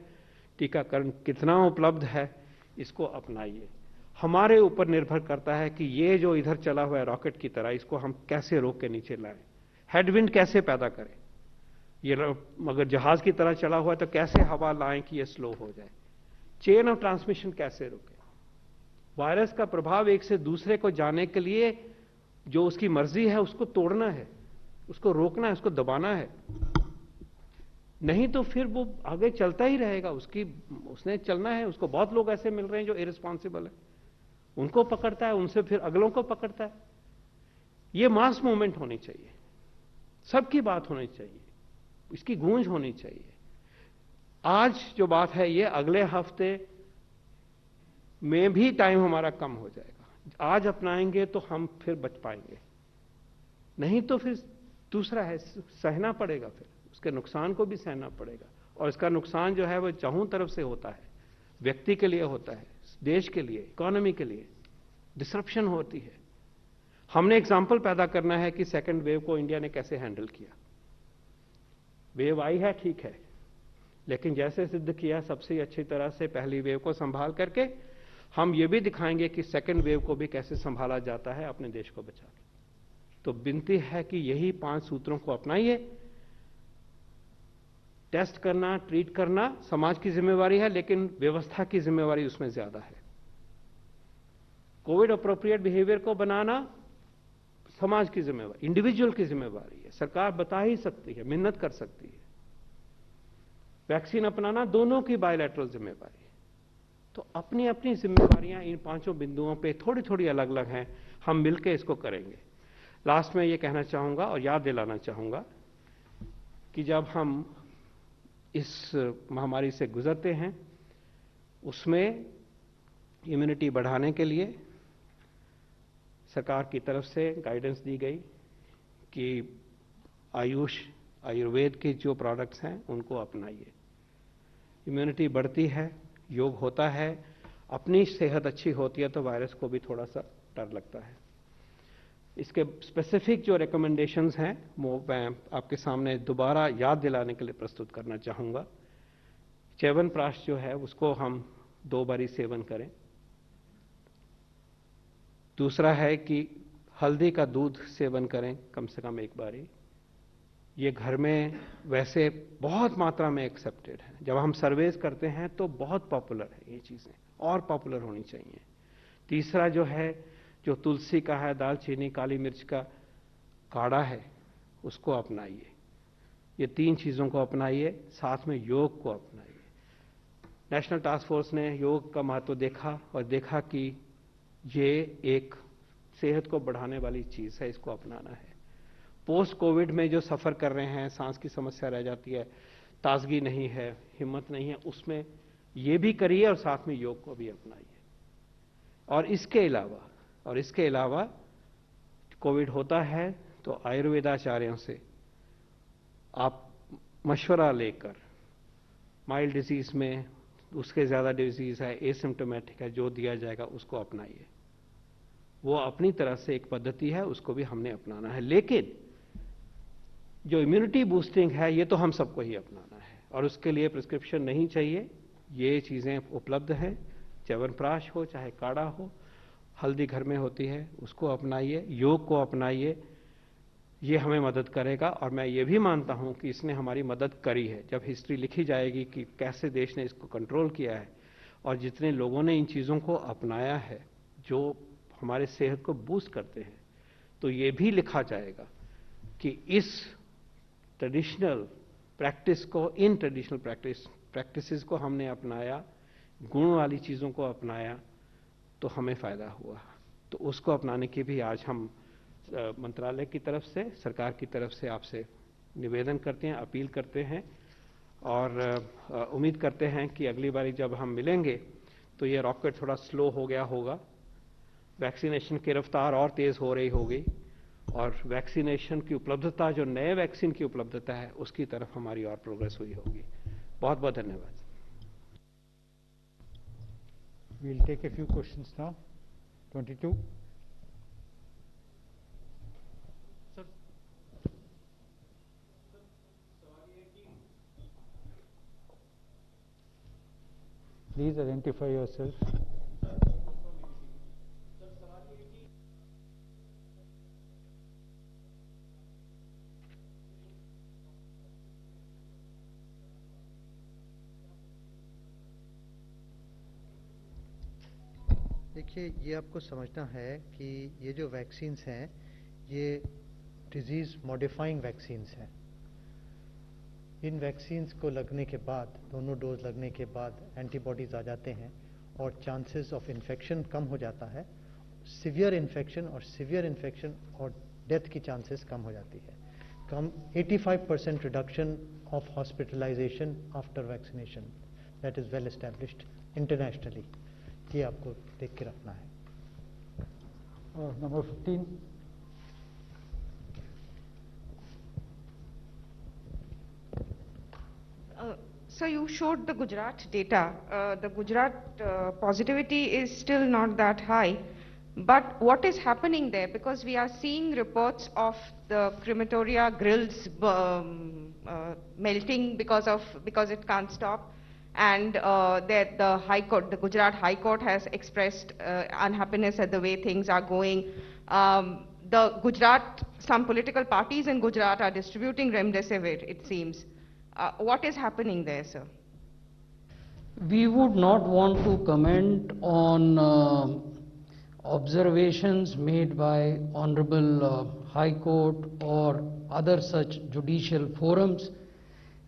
टीकाकरण कितना उपलब्ध है, इसको अपनाइए। हमारे ऊपर निर्भर करता है कि ये जो इधर चला हुआ है रॉकेट की तरह, इसको हम कैसे रोक के नीचे लाएं, हेडविंड कैसे पैदा करें। ये अगर जहाज की तरह चला हुआ है तो कैसे हवा लाएं कि ये स्लो हो जाए, चेन ऑफ ट्रांसमिशन कैसे रोकें। वायरस का प्रभाव एक से दूसरे को जाने के लिए जो उसकी मर्जी है उसको तोड़ना है, उसको रोकना है, उसको दबाना है। नहीं तो फिर वो आगे चलता ही रहेगा, उसने चलना है। उसको बहुत लोग ऐसे मिल रहे हैं जो इररिस्पॉन्सिबल है, उनको पकड़ता है, उनसे फिर अगलों को पकड़ता है। ये मास मूवमेंट होनी चाहिए, सबकी बात होनी चाहिए, इसकी गूंज होनी चाहिए। आज जो बात है ये अगले हफ्ते में भी टाइम हमारा कम हो जाएगा। आज अपनाएंगे तो हम फिर बच पाएंगे, नहीं तो फिर दूसरा है, सहना पड़ेगा, फिर उसके नुकसान को भी सहना पड़ेगा। और इसका नुकसान जो है वो चारों तरफ से होता है, व्यक्ति के लिए होता है, देश के लिए, इकोनॉमी के लिए डिसरप्शन होती है। हमने एग्जाम्पल पैदा करना है कि सेकंड वेव को इंडिया ने कैसे हैंडल किया। वेव आई है, ठीक है, लेकिन जैसे सिद्ध किया सबसे अच्छी तरह से पहली वेव को संभाल करके, हम ये भी दिखाएंगे कि सेकंड वेव को भी कैसे संभाला जाता है अपने देश को बचा के। तो विनती है कि यही 5 सूत्रों को अपनाइए। टेस्ट करना, ट्रीट करना समाज की जिम्मेवारी है, लेकिन व्यवस्था की जिम्मेवारी उसमें ज्यादा है। कोविड अप्रोप्रिएट बिहेवियर को बनाना समाज की जिम्मेवारी, इंडिविजुअल की जिम्मेवारी है। सरकार बता ही सकती है, मेहनत कर सकती है। वैक्सीन अपनाना दोनों की बायलैटरल जिम्मेवारी है। तो अपनी अपनी जिम्मेवारियां इन 5 बिंदुओं पे थोड़ी थोड़ी अलग अलग हैं, हम मिलकर इसको करेंगे। लास्ट में ये कहना चाहूंगा और याद दिलाना चाहूंगा कि जब हम इस महामारी से गुजरते हैं, उसमें इम्यूनिटी बढ़ाने के लिए सरकार की तरफ से गाइडेंस दी गई कि आयुर्वेद के जो प्रोडक्ट्स हैं उनको अपनाइए। इम्यूनिटी बढ़ती है, योग होता है, अपनी सेहत अच्छी होती है तो वायरस को भी थोड़ा सा डर लगता है। इसके स्पेसिफिक जो रिकमेंडेशंस हैं वो मैं आपके सामने दोबारा याद दिलाने के लिए प्रस्तुत करना चाहूंगा। च्यवनप्राश जो है उसको हम 2 बारी सेवन करें। दूसरा है कि हल्दी का दूध सेवन करें कम से कम 1 बारी। ये घर में वैसे बहुत मात्रा में एक्सेप्टेड है, जब हम सर्वेज करते हैं तो बहुत पॉपुलर है ये चीजें, और पॉपुलर होनी चाहिए। तीसरा जो है, जो तुलसी का है, दालचीनी, काली मिर्च का काढ़ा है, उसको अपनाइए। ये 3 चीजों को अपनाइए, साथ में योग को अपनाइए। नेशनल टास्क फोर्स ने योग का महत्व देखा और देखा कि ये एक सेहत को बढ़ाने वाली चीज है, इसको अपनाना है। पोस्ट कोविड में जो सफर कर रहे हैं, सांस की समस्या रह जाती है, ताजगी नहीं है, हिम्मत नहीं है, उसमें ये भी करिए और साथ में योग को भी अपनाइए। और इसके अलावा कोविड होता है तो आयुर्वेदाचार्यों से आप मशवरा लेकर, माइल्ड डिजीज में, उसके ज्यादा डिजीज है, एसिम्टोमेटिक है, जो दिया जाएगा उसको अपनाइए। वो अपनी तरह से एक पद्धति है, उसको भी हमने अपनाना है। लेकिन जो इम्यूनिटी बूस्टिंग है ये तो हम सबको ही अपनाना है, और उसके लिए प्रिस्क्रिप्शन नहीं चाहिए। ये चीजें उपलब्ध हैं, च्यवनप्राश हो चाहे काढ़ा हो, हल्दी घर में होती है, उसको अपनाइए, योग को अपनाइए। ये हमें मदद करेगा, और मैं ये भी मानता हूं कि इसने हमारी मदद करी है। जब हिस्ट्री लिखी जाएगी कि कैसे देश ने इसको कंट्रोल किया है और जितने लोगों ने इन चीजों को अपनाया है जो हमारे सेहत को बूस्ट करते हैं, तो ये भी लिखा जाएगा कि इस ट्रेडिशनल प्रैक्टिस को, इन ट्रेडिशनल प्रैक्टिसेस को हमने अपनाया, गुण वाली चीजों को अपनाया, तो हमें फायदा हुआ। तो उसको अपनाने की भी आज हम मंत्रालय की तरफ से, सरकार की तरफ से आपसे निवेदन करते हैं, अपील करते हैं, और उम्मीद करते हैं कि अगली बारी जब हम मिलेंगे तो ये रॉकेट थोड़ा स्लो हो गया होगा, वैक्सीनेशन की रफ्तार और तेज हो रही होगी, और वैक्सीनेशन की उपलब्धता, जो नए वैक्सीन की उपलब्धता है, उसकी तरफ हमारी और प्रोग्रेस हुई होगी। बहुत बहुत धन्यवाद। We'll take a few questions now. 22. Please identify yourself. देखिए, ये आपको समझना है कि ये जो वैक्सीन्स हैं ये डिजीज़ मॉडिफाइंग वैक्सीन्स हैं। इन वैक्सीन्स को लगने के बाद, दोनों डोज लगने के बाद एंटीबॉडीज़ आ जाते हैं और चांसेस ऑफ इन्फेक्शन कम हो जाता है। सीवियर इन्फेक्शन और डेथ की चांसेस कम हो जाती है। कम 85% reduction of hospitalisation after vaccination, that is well established internationally. ये आपको देख के रखना है। Number 15. So you showed the Gujarat data. The Gujarat positivity is still not that high. But what is happening there? Because we are seeing reports of the crematoria grills melting because it can't stop. And that the High Court, the Gujarat High Court has expressed unhappiness at the way things are going. Some political parties in Gujarat are distributing remdesivir, it seems. What is happening there, sir? We would not want to comment observations made by Honorable High Court or other such judicial forums.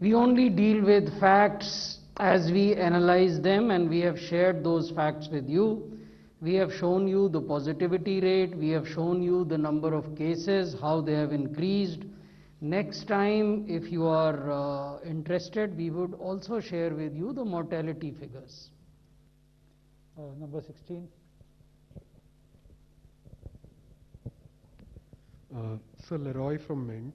We only deal with facts as we analyze them, and we have shared those facts with you. We have shown you the positivity rate, we have shown you the number of cases, how they have increased. Next time, if you are interested, we would also share with you the mortality figures. Number 16. So Leroy from Mint.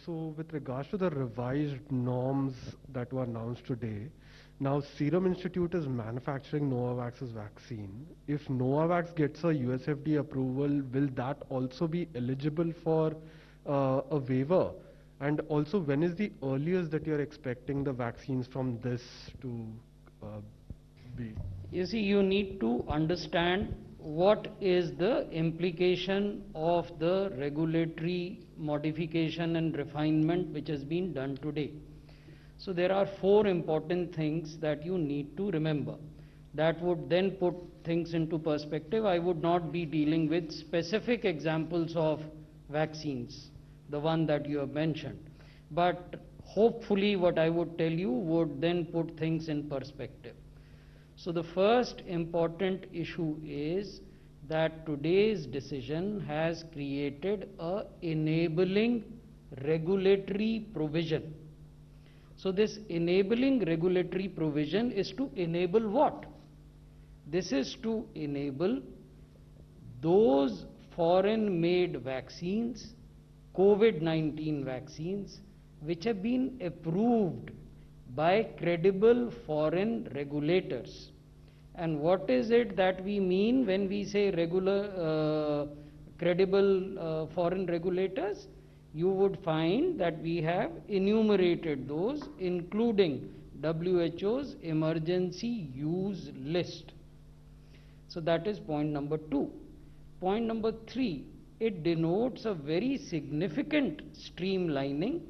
So with regards to the revised norms that were announced today, now Serum Institute is manufacturing Novavax's vaccine. If Novavax gets a USFDA approval, will that also be eligible for a waiver? And also, when is the earliest that you're expecting the vaccines from this to be? You see, you need to understand what is the implication of the regulatory modification and refinement which has been done today. So there are four important things that you need to remember. That would then put things into perspective. I would not be dealing with specific examples of vaccines, the one that you have mentioned. But hopefully what I would tell you would then put things in perspective. So the first important issue is that today's decision has created a enabling regulatory provision. So this enabling regulatory provision is to enable what? This is to enable those foreign-made vaccines, COVID-19 vaccines, which have been approved by credible foreign regulators. And what is it that we mean when we say credible foreign regulators? You would find that we have enumerated those, including WHO's emergency use list. So that is point number 2. Point number 3, it denotes a very significant streamlining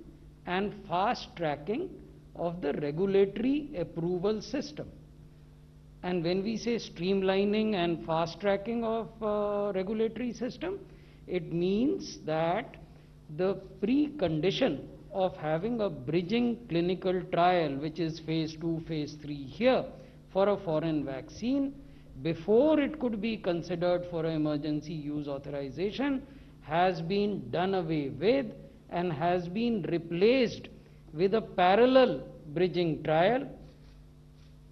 and fast tracking of the regulatory approval system. And when we say streamlining and fast tracking of regulatory system, it means that the precondition of having a bridging clinical trial, which is phase 2, phase 3 here for a foreign vaccine, before it could be considered for an emergency use authorization, has been done away with and has been replaced with a parallel bridging trial.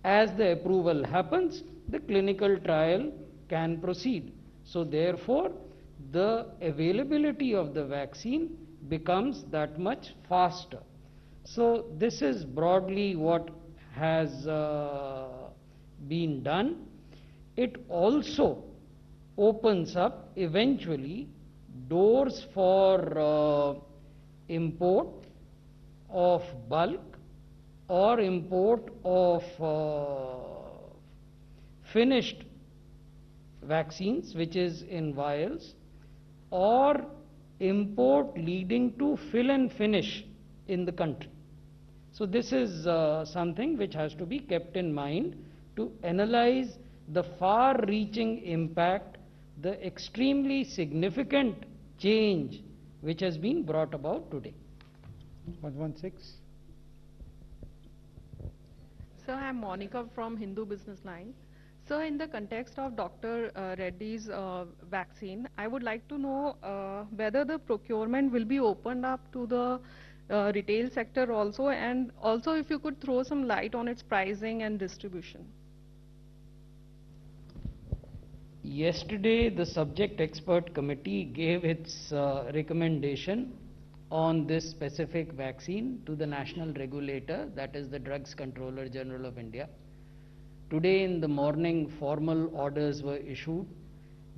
As the approval happens, the clinical trial can proceed. So therefore, the availability of the vaccine becomes that much faster. So this is broadly what has been done. It also opens up eventually doors for import of bulk or import of finished vaccines, which is in vials, or import leading to fill and finish in the country. So this is something which has to be kept in mind to analyze the far-reaching impact, the extremely significant change which has been brought about today. 116. Sir, I am Monica from Hindu Business Line. Sir, in the context of Dr. Reddy's vaccine, I would like to know whether the procurement will be opened up to the retail sector also, and also if you could throw some light on its pricing and distribution. Yesterday, the subject expert committee gave its recommendation on this specific vaccine to the national regulator, that is the Drugs Controller General of India. Today in the morning, formal orders were issued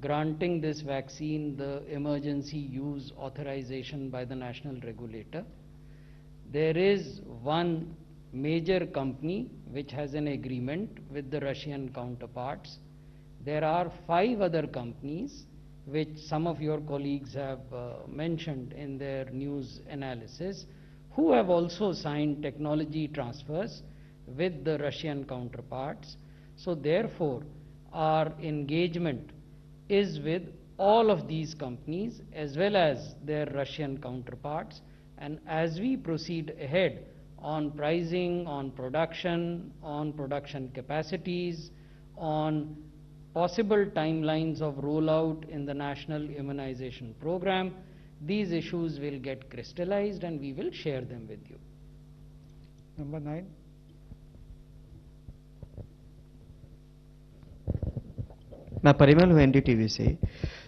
granting this vaccine the emergency use authorization by the national regulator. There is one major company which has an agreement with the Russian counterparts. There are 5 other companies which some of your colleagues have mentioned in their news analysis, who have also signed technology transfers with the Russian counterparts. So therefore, our engagement is with all of these companies as well as their Russian counterparts, and as we proceed ahead on pricing, on production capacities, on possible timelines of rollout in the national immunization program, these issues will get crystallized and we will share them with you. Number 9. मैं परिमल हूँ NDTV से।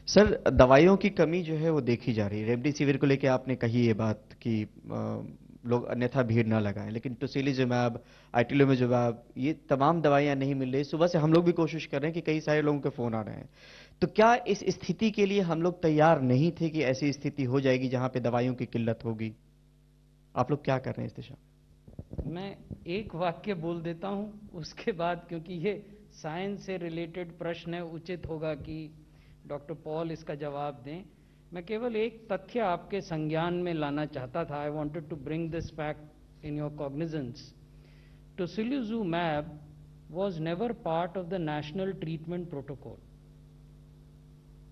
Sir, दवाइयों की कमी जो है वो देखी जा रही है। रेमडेसिविर को लेके आपने कही ये बात कि लोग अन्यथा भीड़ ना लगाएं, लेकिन टोसिलिजुमैब, आइटिलोमेजुमैब, ये तमाम दवाइयां नहीं मिल रही। सुबह से हम लोग भी कोशिश कर रहे हैं कि कई सारे लोगों के फोन आ रहे हैं। तो क्या इस स्थिति के लिए हम लोग तैयार नहीं थे कि ऐसी स्थिति हो जाएगी जहां पे दवाइयों की किल्लत होगी? आप लोग क्या कर रहे हैं इस दिशा में? मैं एक वाक्य बोल देता हूं, उसके बाद क्योंकि ये साइंस से रिलेटेड प्रश्न है, उचित होगा कि डॉक्टर पॉल इसका जवाब दें। मैं केवल एक तथ्य आपके संज्ञान में लाना चाहता था। I wanted to bring this fact in your cognizance. Tocilizumab was never part of the national treatment protocol.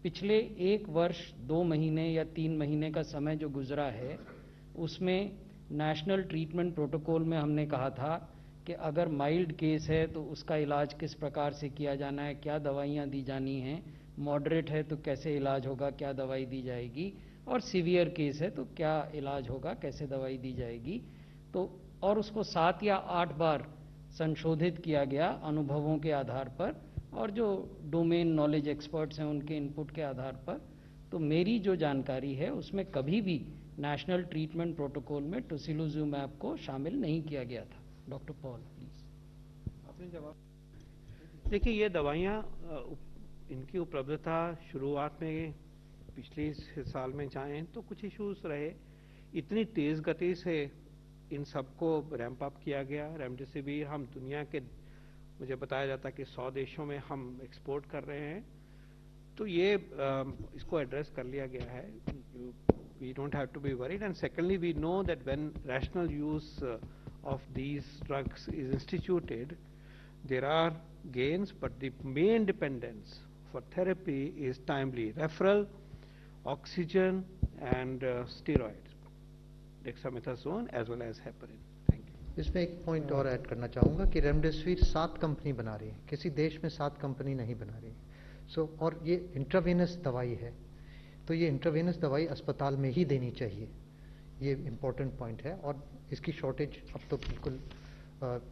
पिछले 1 वर्ष 2 महीने या 3 महीने का समय जो गुजरा है, उसमें नेशनल ट्रीटमेंट प्रोटोकॉल में हमने कहा था कि अगर माइल्ड केस है तो उसका इलाज किस प्रकार से किया जाना है, क्या दवाइयाँ दी जानी हैं, मॉडरेट है तो कैसे इलाज होगा, क्या दवाई दी जाएगी, और सीवियर केस है तो क्या इलाज होगा, कैसे दवाई दी जाएगी। तो और उसको 7 या 8 बार संशोधित किया गया अनुभवों के आधार पर और जो डोमेन नॉलेज एक्सपर्ट्स हैं उनके इनपुट के आधार पर। तो मेरी जो जानकारी है उसमें कभी भी नेशनल ट्रीटमेंट प्रोटोकॉल में टोसिलिजुमैब को शामिल नहीं किया गया था। डॉक्टर पॉल प्लीज आपने जवाब। देखिए, ये दवाइयाँ इनकी उपलब्धता शुरुआत में पिछले साल में जाएं तो कुछ इश्यूज रहे। इतनी तेज गति से इन सबको रैंप अप किया गया। रेमडेसिविर हम दुनिया के, मुझे बताया जाता है कि 100 देशों में हम एक्सपोर्ट कर रहे हैं। तो ये इसको एड्रेस कर लिया गया है। We don't have to be worried. And secondly, we know that when rational use of these drugs is instituted, there are gains, but the main dependence for therapy is timely referral, oxygen, and steroids, dexamethasone as well as heparin. Thank you. इसमें एक point और add करना चाहूँगा कि remdesivir 7 company बना रही है, किसी देश में 7 कंपनी नहीं बना रही। और ये इंट्रावेनस दवाई है, तो ये इंट्रावेनस दवाई अस्पताल में ही देनी चाहिए। ये इम्पोर्टेंट पॉइंट है। और इसकी शॉर्टेज अब तो बिल्कुल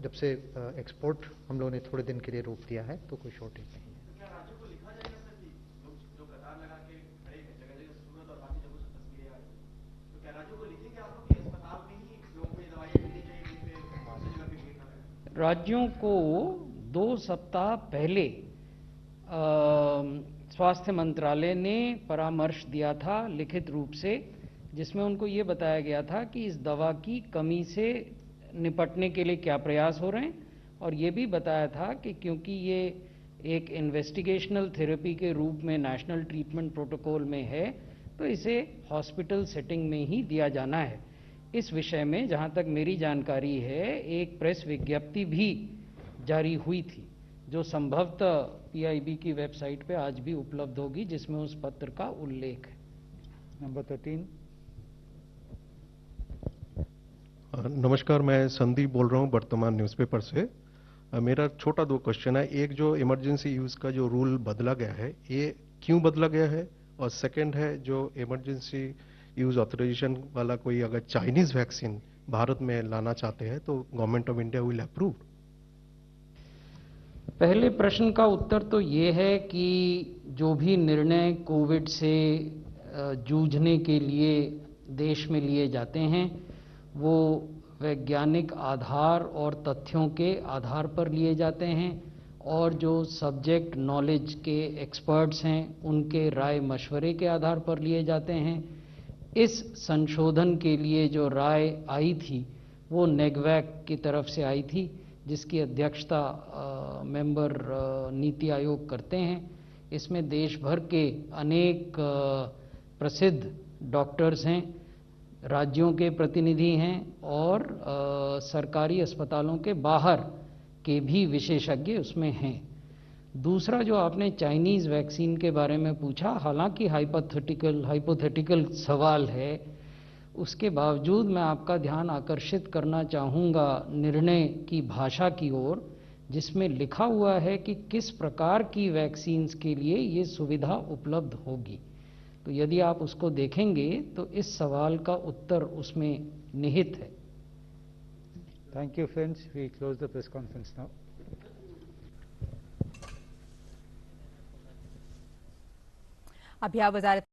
जब से एक्सपोर्ट हम लोगों ने थोड़े दिन के लिए रोक दिया है तो कोई शॉर्टेज नहीं है। तो क्या राज्यों को लिखा जाएगा सर कि जो कतार लगा के खड़े हैं, जगह जगह सूरत और बाकी जगहों से तस्वीरें आ रही हैं, तो क्या राज्यों को लिखेंगे आप लोग कि अस्पताल में ही लोगों को ये दवाइयाँ मिलनी चाहिए, कहीं पे दूसरी जगह पे भीड़ ना लगे? राज्यों को 2 सप्ताह पहले स्वास्थ्य मंत्रालय ने परामर्श दिया था लिखित रूप से, जिसमें उनको ये बताया गया था कि इस दवा की कमी से निपटने के लिए क्या प्रयास हो रहे हैं, और ये भी बताया था कि क्योंकि ये एक इन्वेस्टिगेशनल थेरेपी के रूप में नेशनल ट्रीटमेंट प्रोटोकॉल में है तो इसे हॉस्पिटल सेटिंग में ही दिया जाना है। इस विषय में जहाँ तक मेरी जानकारी है, एक प्रेस विज्ञप्ति भी जारी हुई थी जो संभवतः पीआईबी की वेबसाइट पे आज भी उपलब्ध होगी, जिसमें उस पत्र का उल्लेख है। Number 13. नमस्कार, मैं संदीप बोल रहा हूँ वर्तमान न्यूज़पेपर से। मेरा छोटा 2 क्वेश्चन है। एक, जो इमरजेंसी यूज़ का जो रूल बदला गया है, ये क्यों बदला गया है? और सेकंड है, जो इमरजेंसी यूज़ ऑथराइजेशन वाला कोई अगर चाइनीज़ वैक्सीन भारत में लाना चाहते हैं तो government of India will approve? पहले प्रश्न का उत्तर तो ये है कि जो भी निर्णय कोविड से जूझने के लिए देश में लिए जाते हैं वो वैज्ञानिक आधार और तथ्यों के आधार पर लिए जाते हैं, और जो सब्जेक्ट नॉलेज के एक्सपर्ट्स हैं उनके राय मशवरे के आधार पर लिए जाते हैं। इस संशोधन के लिए जो राय आई थी वो नेगवैक की तरफ से आई थी, जिसकी अध्यक्षता मेंबर नीति आयोग करते हैं। इसमें देश भर के अनेक प्रसिद्ध डॉक्टर्स हैं, राज्यों के प्रतिनिधि हैं और सरकारी अस्पतालों के बाहर के भी विशेषज्ञ उसमें हैं। दूसरा जो आपने चाइनीज़ वैक्सीन के बारे में पूछा, हालांकि हाइपोथेटिकल सवाल है, उसके बावजूद मैं आपका ध्यान आकर्षित करना चाहूँगा निर्णय की भाषा की ओर, जिसमें लिखा हुआ है कि किस प्रकार की वैक्सीन्स के लिए ये सुविधा उपलब्ध होगी। तो यदि आप उसको देखेंगे तो इस सवाल का उत्तर उसमें निहित है। Thank you, friends. We close the press conference now. अभी आप वजारत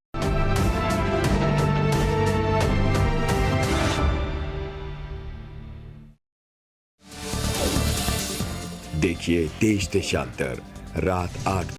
देखिए देश देशांतर रात 8